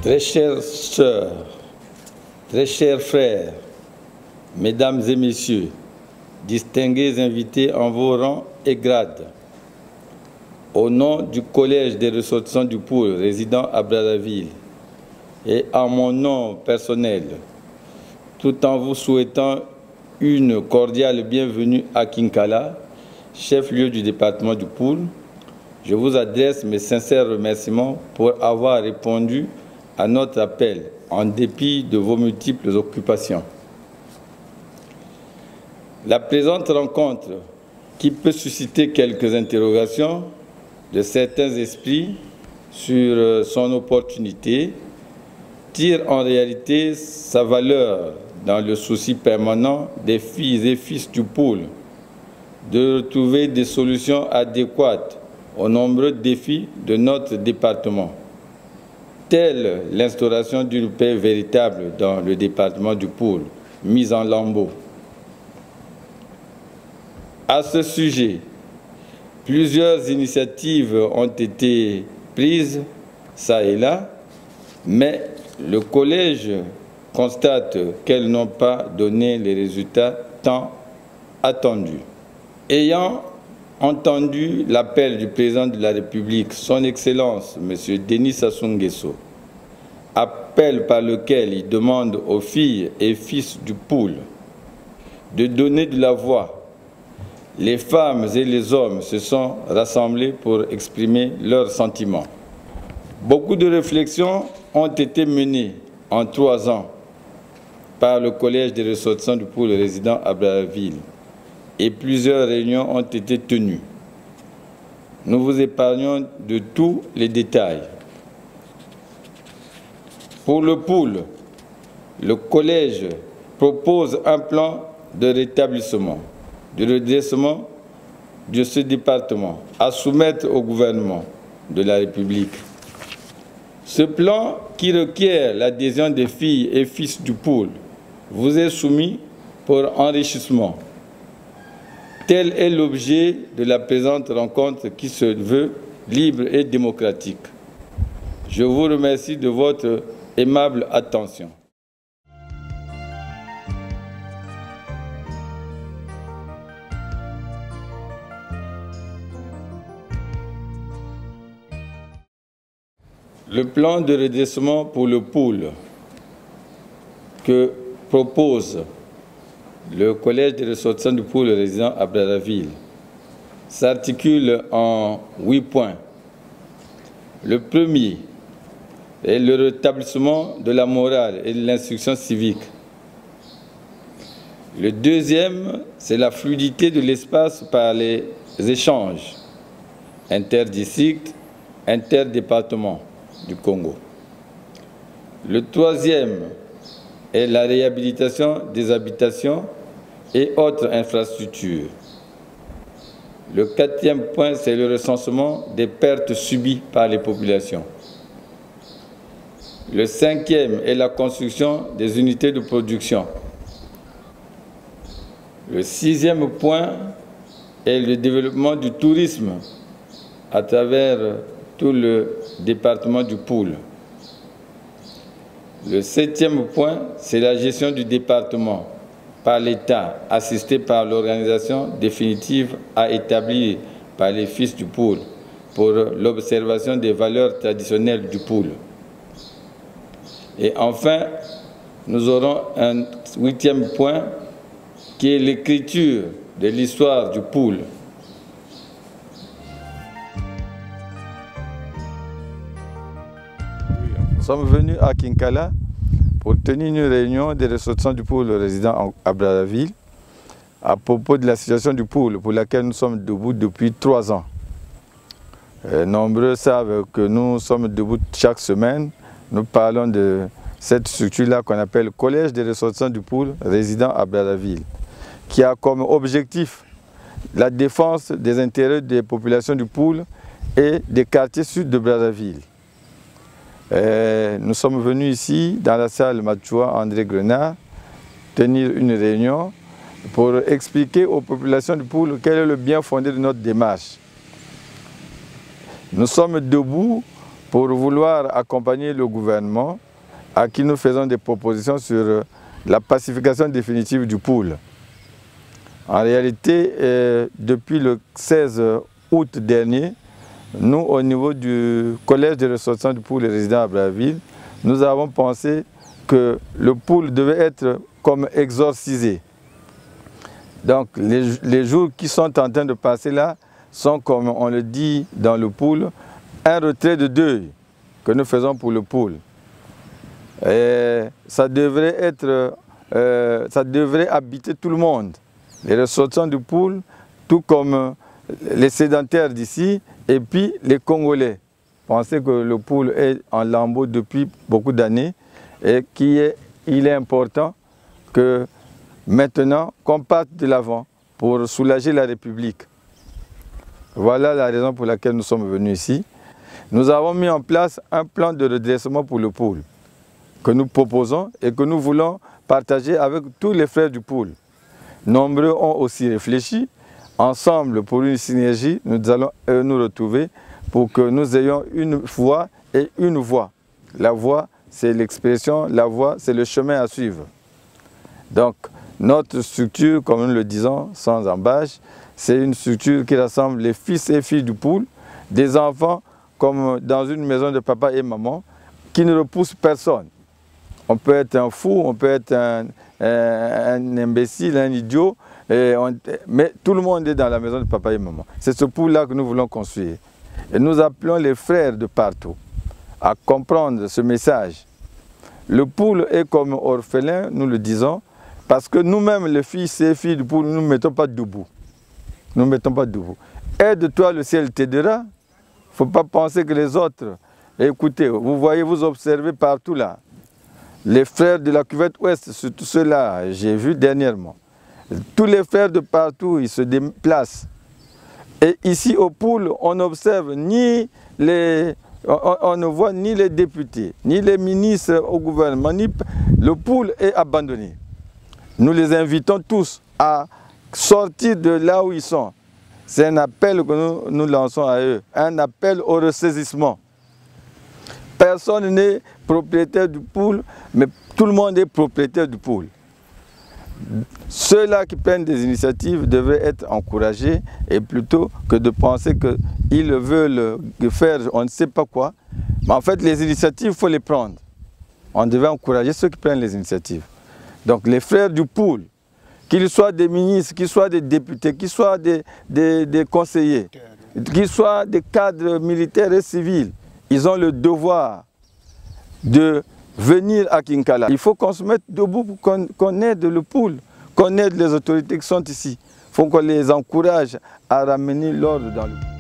Très chères sœurs, très chers frères, mesdames et messieurs, distingués invités en vos rangs et grades, au nom du Collège des ressortissants du Poul résidant à Brazzaville et en mon nom personnel, tout en vous souhaitant une cordiale bienvenue à Kinkala, chef-lieu du département du Poul, je vous adresse mes sincères remerciements pour avoir répondu à notre appel en dépit de vos multiples occupations. La présente rencontre, qui peut susciter quelques interrogations de certains esprits sur son opportunité, tire en réalité sa valeur dans le souci permanent des filles et fils du Poul de retrouver des solutions adéquates aux nombreux défis de notre département, telle l'instauration d'une paix véritable dans le département du Poul, mise en lambeaux. À ce sujet, plusieurs initiatives ont été prises, ça et là, mais le collège constate qu'elles n'ont pas donné les résultats tant attendus. Ayant entendu l'appel du président de la République, son Excellence, M. Denis Sassou Nguesso, appel par lequel il demande aux filles et fils du Poul de donner de la voix, les femmes et les hommes se sont rassemblés pour exprimer leurs sentiments. Beaucoup de réflexions ont été menées en 3 ans par le Collège des ressortissants du Poul résidant à Brazzaville et plusieurs réunions ont été tenues. Nous vous épargnons de tous les détails. Pour le Poul, le Collège propose un plan de rétablissement, de redressement de ce département à soumettre au gouvernement de la République. Ce plan, qui requiert l'adhésion des filles et fils du Poul, vous est soumis pour enrichissement. Tel est l'objet de la présente rencontre qui se veut libre et démocratique. Je vous remercie de votre aimable attention. Le plan de redressement pour le Poul que propose le Collège des ressortissants du Poul résidant à Brazzaville s'articule en 8 points. Le premier est le rétablissement de la morale et de l'instruction civique. Le deuxième, c'est la fluidité de l'espace par les échanges interdistricts, interdépartements du Congo. Le troisième est la réhabilitation des habitations et autres infrastructures. Le quatrième point, c'est le recensement des pertes subies par les populations. Le cinquième est la construction des unités de production. Le sixième point est le développement du tourisme à travers tout le département du Poul. Le septième point, c'est la gestion du département par l'État, assisté par l'organisation définitive à établir par les fils du Poul pour l'observation des valeurs traditionnelles du Poul. Et enfin, nous aurons un 8e point qui est l'écriture de l'histoire du Poul. Nous sommes venus à Kinkala pour tenir une réunion des ressortissants du Poul résidant à Brazzaville à propos de la situation du Poul pour laquelle nous sommes debout depuis 3 ans. Nombreux savent que nous sommes debout chaque semaine. Nous parlons de cette structure-là qu'on appelle le Collège des ressortissants du Poul résidant à Brazzaville, qui a comme objectif la défense des intérêts des populations du Poul et des quartiers sud de Brazzaville. Nous sommes venus ici, dans la salle Machoua André Grenard, tenir une réunion pour expliquer aux populations du Poul quel est le bien fondé de notre démarche. Nous sommes debout pour vouloir accompagner le gouvernement à qui nous faisons des propositions sur la pacification définitive du pool. En réalité, depuis le 16 août dernier, nous, au niveau du collège de ressortissants du pool et résidents à Brazzaville, nous avons pensé que le pool devait être comme exorcisé. Donc les jours qui sont en train de passer là sont, comme on le dit dans le pool, un retrait de deuil que nous faisons pour le pool. Et ça devrait habiter tout le monde, les ressortissants du pool, tout comme les sédentaires d'ici et puis les Congolais. Pensez que le pool est en lambeaux depuis beaucoup d'années et il est important que maintenant qu'on parte de l'avant pour soulager la République. Voilà la raison pour laquelle nous sommes venus ici. Nous avons mis en place un plan de redressement pour le pool que nous proposons et que nous voulons partager avec tous les frères du pool. Nombreux ont aussi réfléchi. Ensemble, pour une synergie, nous allons nous retrouver pour que nous ayons une voix et une voix. La voix, c'est l'expression, la voix, c'est le chemin à suivre. Donc, notre structure, comme nous le disons, sans embâche, c'est une structure qui rassemble les fils et filles du pool, des enfants comme dans une maison de papa et maman, qui ne repoussent personne. On peut être un fou, on peut être un imbécile, un idiot, mais tout le monde est dans la maison de papa et maman. C'est ce pool-là que nous voulons construire. Et nous appelons les frères de partout à comprendre ce message. Le pool est comme orphelin, nous le disons, parce que nous-mêmes, les fils et filles du pool, nous ne mettons pas debout. Nous ne mettons pas debout. Aide-toi, le ciel t'aidera. Il ne faut pas penser que les autres... Écoutez, vous voyez, vous observez partout là. Les frères de la cuvette ouest, surtout ceux-là, j'ai vu dernièrement. Tous les frères de partout, ils se déplacent. Et ici au pool, on n'observe ni les... On ne voit ni les députés, ni les ministres au gouvernement, ni... Le pool est abandonné. Nous les invitons tous à sortir de là où ils sont. C'est un appel que nous lançons à eux, un appel au ressaisissement. Personne n'est propriétaire du pool, mais tout le monde est propriétaire du pool. Ceux-là qui prennent des initiatives devraient être encouragés, et plutôt que de penser qu'ils veulent faire on ne sait pas quoi. Mais en fait, les initiatives, il faut les prendre. On devait encourager ceux qui prennent les initiatives. Donc les frères du pool, qu'ils soient des ministres, qu'ils soient des députés, qu'ils soient des conseillers, qu'ils soient des cadres militaires et civils, ils ont le devoir de venir à Kinkala. Il faut qu'on se mette debout pour qu'on aide le pool, qu'on aide les autorités qui sont ici. Il faut qu'on les encourage à ramener l'ordre dans le pool.